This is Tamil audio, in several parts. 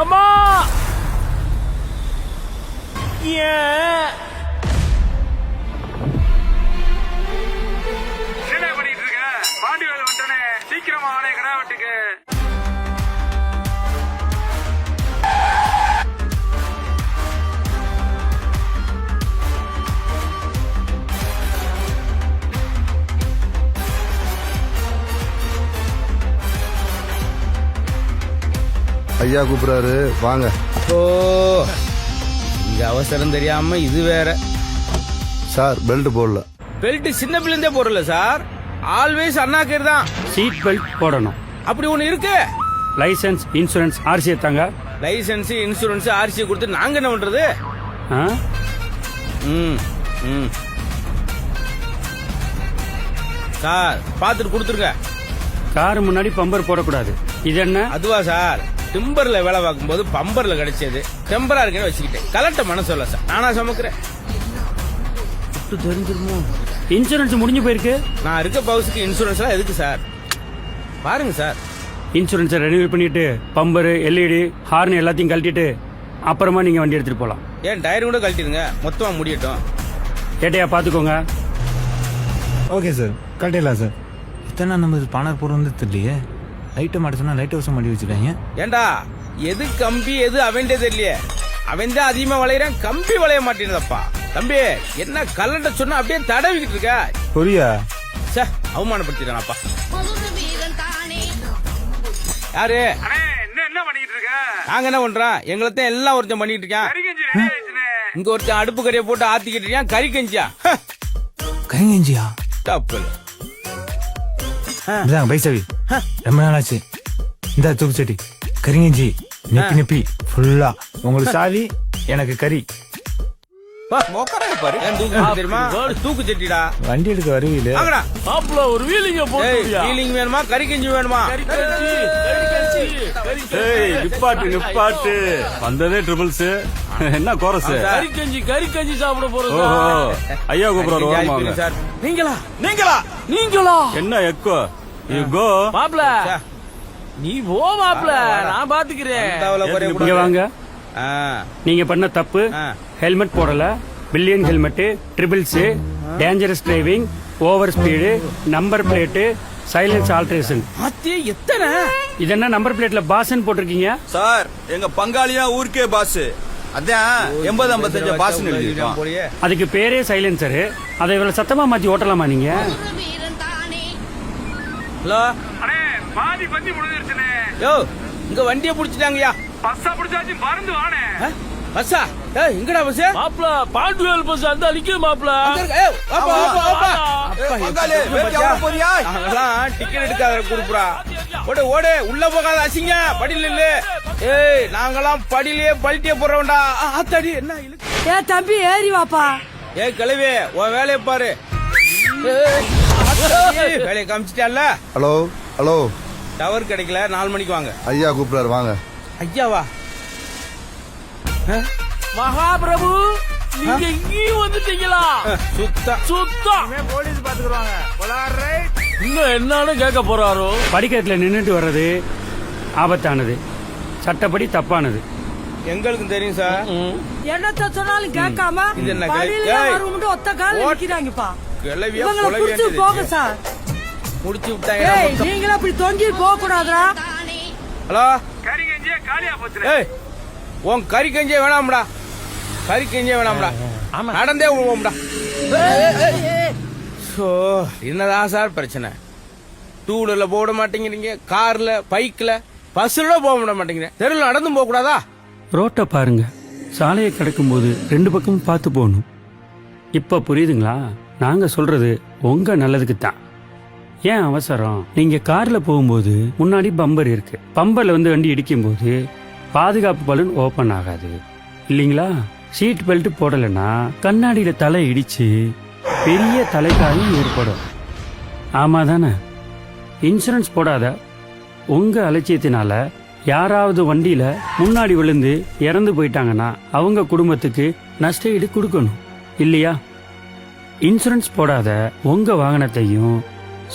அம்மா ஏன் என்ன பண்ணிட்டு இருக்க? பாண்டி வேலை வந்துட்டனே, சீக்கிரமா ஆளே கடா வெட்டுக்கு. ஐயா கூப்பிடுறாரு வாங்க. ஓ இங்க அவசரம் தெரியாம இது வேற. சார் பெல்ட் போடல. பெல்ட் சின்ன பிள்ளைந்தே போடல சார், ஆல்வேஸ் அண்ணாக்கர் தான். சீட் பெல்ட் போடணும். அப்படி ஒண்ணு இருக்கு. லைசென்ஸ் இன்சூரன்ஸ் ஆர்சி எடுத்தாங்க. லைசென்ஸ் இன்சூரன்ஸ் ஆர்சி கொடுத்து நாங்க என்ன பண்றது? ஆ? ம் ம் சார் பாத்துட்டு கொடுத்துருங்க. கார் முன்னாடி பம்பர் போடக்கூடாது. இது என்ன? அதுவா சார், டிம்பர்ல வேலை பார்க்கும் போது பம்பர்ல கிடைச்சது, டெம்பரா இருக்குன்னு வச்சுக்கிட்டேன். கலட்ட மனசு இல்ல சார், நானா சமைக்கிறேன். தெரிஞ்சிருமோ? இன்சூரன்ஸ் முடிஞ்சு போயிருக்கு. நான் இருக்க பவுஸுக்கு இன்சூரன்ஸ் எல்லாம் எதுக்கு சார்? பாருங்க சார், இன்சூரன்ஸை ரெனியூவல் பண்ணிட்டு பம்பரு எல்இடி ஹார்ன் எல்லாத்தையும் கழட்டிட்டு அப்புறமா நீங்க வண்டி எடுத்துட்டு போலாம். ஏன் டயர் கூட கழட்டிடுங்க, மொத்தமா முடியட்டும். ஏட்டையா பாத்துக்கோங்க. ஓகே சார், கட்டிடலாம் சார். இத்தனை நம்ம பானர் போட வந்து தெரியலையே. லைட்டை மாட்ட சொன்னா லைட் ஹவுஸ் மாட்டி வச்சுட்டாங்க. ஏண்டா எது கம்பி எது அவன்டே தெரியலையே. அவன் தான் அதிகமா வளையறான், கம்பி வளைய மாட்டேங்குதப்பா. தம்பி என்ன கலண்ட சொன்னா அப்படியே தடவிக்கிட்டு இருக்க. புரியா? சே அவமானப்படுத்திட்டானப்பா. யாரு? அண்ணே, என்ன பண்ணிட்டு இருக்க? நாங்க என்ன பண்றோம்? எங்களைத்தான் எல்லாம் ஒருத்தன் பண்ணிட்டு இருக்கான். கறிகஞ்சி ரெடி ஆயிடுச்சுனே. இங்க ஒருத்தன் அடுப்பு கறியை போட்டு ஆத்திக்கிட்டு இருக்கான். கறி கஞ்சியா? கைங்கஞ்சியா? தப்பு. இதாங்க பைசாவி, ரொம்ப நாள் ஆச்சு. இந்த தூக்கு சட்டி கறிங்கஞ்சி நெப்பி நெப்பி ஃபுல்லா. உங்களுக்கு சாவி, எனக்கு கறி. பாரு தெரியுமா? தூக்கு சட்டிடா. வண்டி எடுக்க வருவீல. வாங்கடா. மாப்பிள்ள ஒரு வீலிங்க போட்டுறியா? ஃபீலிங் வேணுமா கறி கஞ்சி வேணுமா? நிப்பாட்டு வந்ததே ட்ரிபிள்ஸ். என்ன கோரஸ்? கறி கஞ்சி சாப்பிட போறோம். ஐயா கூப்பிடுறாரு. சார் நீங்களா? நீங்களா என்ன எக்கோ கோ மாப்பிள்ள? நீ போ மாப்பிள்ள, நான் பாத்துக்கிறேன். இங்க வாங்க. நீங்க பண்ண தப்பு. ஹெல்மெட் போடல, pillion helmet, triples, dangerous driving, over speed, number plate, silencer alteration. எத்தனை? இதென்ன நம்பர் பிளேட்ல பாஸ்ன்னு போட்டிருக்கீங்க? சார் எங்க பங்காளியா ஊருக்கே பாஸ். அதான் 80-55 பாஸ் எழுதிருக்கோம். அதுக்கு பேரே சைலன்சர். அதை இவ்வளவு சத்தமா மாத்தி ஓட்டலாமா நீங்க? ஹலோ அண்ணே, பாதி பந்தி முடிஞ்சிருச்சுனே. யோ இங்க வண்டியை புடிச்சிட்டாங்கயா. பஸ்ஸா பிடிச்சாச்சு, மறந்து வானே. பஸ்ஸா? எங்கடா பஸ்? மாப்பிள்ள பாண்டுவேல் பஸ் அந்த அடிக்குது மாப்பிள்ள. பங்காளி வேலைக்கு எவ்வளவு போறியா? டிக்கெட் எடுக்காத குடுப்புறா. ஓடு ஓடு, உள்ள போகாத, அசிங்க. படியில இல்ல. ஏய் நாங்கெல்லாம் படியிலே பல்ட்டியே போறோம்டா. ஆத்தாடி என்ன இழுக்கு. ஏ தம்பி ஏறி வாப்பா. ஏய் கிளவி, உன் வேலையை பாரு. வேலையை காமிச்சிட்டால. Hello hello. டவர் கிடைக்கல, 4 மணிக்கு வாங்க. ஐயா கூப்பிடுறாரு வாங்க. ஐயாவா? மகாபிரபு நீங்க இங்கேயும் வந்துட்டீங்களா? சுத்தம் போலீஸ் பாத்துக்குறாங்க. இன்னும் என்னன்னு கேட்க போறாரோ? படிக்கட்டுல நின்னுட்டு வர்றது ஆபத்தானது, சட்டப்படி தப்பானது. எங்களுக்கும் தெரியும் சார். என்னத்த சொன்னாலும் கேட்காம இது என்ன படியில ஏய், வரும்னு ஒத்த கால நிக்கிறாங்கப்பா. கிளவியா இவங்களை கொலவியா புடிச்சு போக சார். முடிச்சு ஏய் விட்டாங்க. நீங்களும் அப்படி தொங்கி போக கூடாதுடா. ஹலோ கறிகஞ்சியே காலியா போச்சுனே. ஏய் உன் கறி கஞ்சியே வேணாம்டா. கறி கஞ்சியே வேணாம்டா. நடந்தே விடுவோம்டா. என்னதான் சார் பிரச்சனை? 2 வீலர்ல போட மாட்டேங்கிறீங்க, கார்ல, பைக்ல, பஸ்ல போக விட மாட்டேங்கிறீங்க. தெருவில் நடந்தும் போக கூடாதா? ரோட்டை பாருங்க. சாலையை கடக்கும்போது 2 பக்கமும் பார்த்து போகணும். இப்ப புரியுதுங்களா? நாங்க சொல்றது உங்க நல்லதுக்கு தான். ஏன் அவசரம்? நீங்க கார்ல போகும்போது முன்னாடி பம்பர் இருக்கு. பம்பர்ல வந்து வண்டி இடிக்கும் போது பாதுகாப்பு பலூன் ஓபன் ஆகாது இல்லீங்களா? சீட் பெல்ட் போடலைன்னா கண்ணாடியில தலை இடிச்சு பெரிய தலைக்காயம் ஏற்படும். ஆமா தானே? இன்சூரன்ஸ் போடாத உங்க அலட்சியத்தினால யாராவது வண்டியில முன்னாடி விழுந்து இறந்து போயிட்டாங்கன்னா அவங்க குடும்பத்துக்கு நஷ்ட ஈடு கொடுக்கணும் இல்லையா? இன்சூரன்ஸ் போடாத உங்க வாகனத்தையும்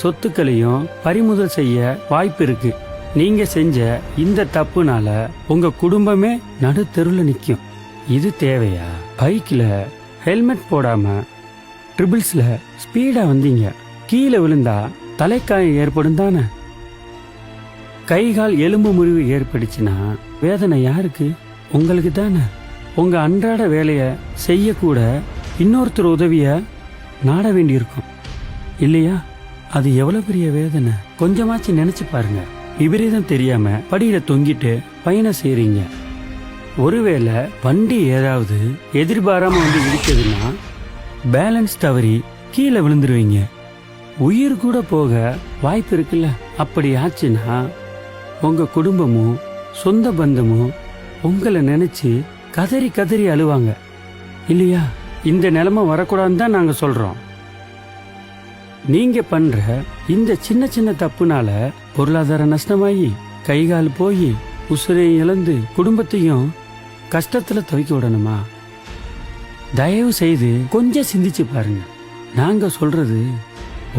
சொத்துக்களையும் பறிமுதல் செய்ய வாய்ப்பு இருக்கு. நீங்க செஞ்ச இந்த தப்புனால உங்க குடும்பமே நடு தெருவில் நிற்கும். இது தேவையா? பைக்ல ஹெல்மெட் போடாம ட்ரிபிள்ஸ்ல ஸ்பீடா வந்தீங்க. கீழே விழுந்தா தலைக்காயம் ஏற்படும் தானே. கை கால் எலும்பு முறிவு ஏற்படுச்சுன்னா வேதனை யாருக்கு? உங்களுக்கு தானே. உங்க அன்றாட வேலைய செய்யக்கூட இன்னொருத்தர் உதவிய நாட வேண்டியிருக்கும் இல்லையா? அது எவ்வளவு பெரிய வேதனை கொஞ்சமாச்சு நினைச்சு பாருங்க. விபரீதம் தெரியாம படியில தொங்கிட்டு பயணம் செய்றீங்க. ஒருவேளை வண்டி ஏதாவது எதிர்பாராம வந்து இடிச்சதுன்னா பேலன்ஸ் தவறி கீழே விழுந்துருவீங்க. உயிர் கூட போக வாய்ப்பு இருக்குல்ல. அப்படி ஆச்சுன்னா உங்க குடும்பமும் சொந்த பந்தமும் உங்களை நினைச்சு கதறி கதறி அழுவாங்க இல்லையா? இந்த நிலைமை வரக்கூடாதுன்னு தான் நாங்க சொல்றோம். நீங்க பண்ற இந்த சின்ன சின்ன தப்புனால பொருளாதார நஷ்டமாயி கைகால் போய் உசுரையும் இழந்து குடும்பத்தையும் கஷ்டத்துல துவைக்க விடணுமா? தயவு செய்து கொஞ்சம் சிந்திச்சு பாருங்க. நாங்க சொல்றது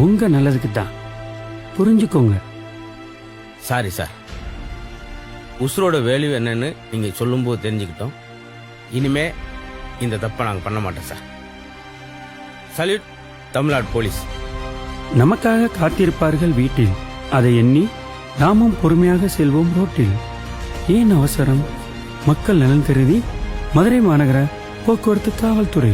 உங்க நல்லதுக்கு தான். புரிஞ்சுக்கோங்க. சாரி சார், உசுரோட வேல்யூ என்னன்னு நீங்க சொல்லும்போது தெரிஞ்சுக்கிட்டோம். இனிமே இந்த தப்பை நாங்க பண்ண மாட்டோம் சார். Salute Tamil Nadu police. நமக்காக காத்திருப்பார்கள் வீட்டில், அதை எண்ணி நாமும் பொறுமையாக செல்வோம் ரோட்டில். ஏன் அவசரம்? மக்கள் நலன் கருதி மதுரை மாநகர போக்குவரத்து காவல்துறை.